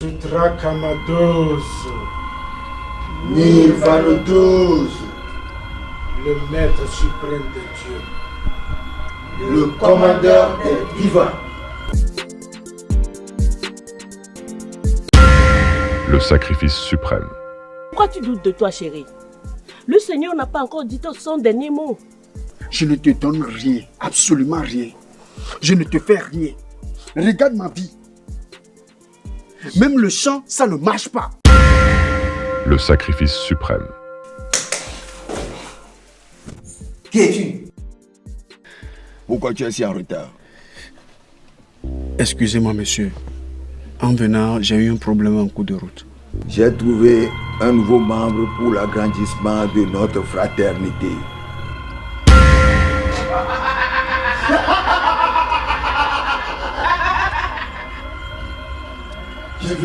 Sutrakamadose. Nirvanodose. Le maître suprême de Dieu. Le commandeur des vivants. Le sacrifice suprême. Pourquoi tu doutes de toi, chérie? Le Seigneur n'a pas encore dit son dernier mot. Je ne te donne rien, absolument rien. Je ne te fais rien. Regarde ma vie. Même le chant, ça ne marche pas. Le sacrifice suprême. Qui es-tu? Pourquoi tu es si en retard? Excusez-moi, monsieur. En venant, j'ai eu un problème en cours de route. J'ai trouvé un nouveau membre pour l'agrandissement de notre fraternité. J'ai vu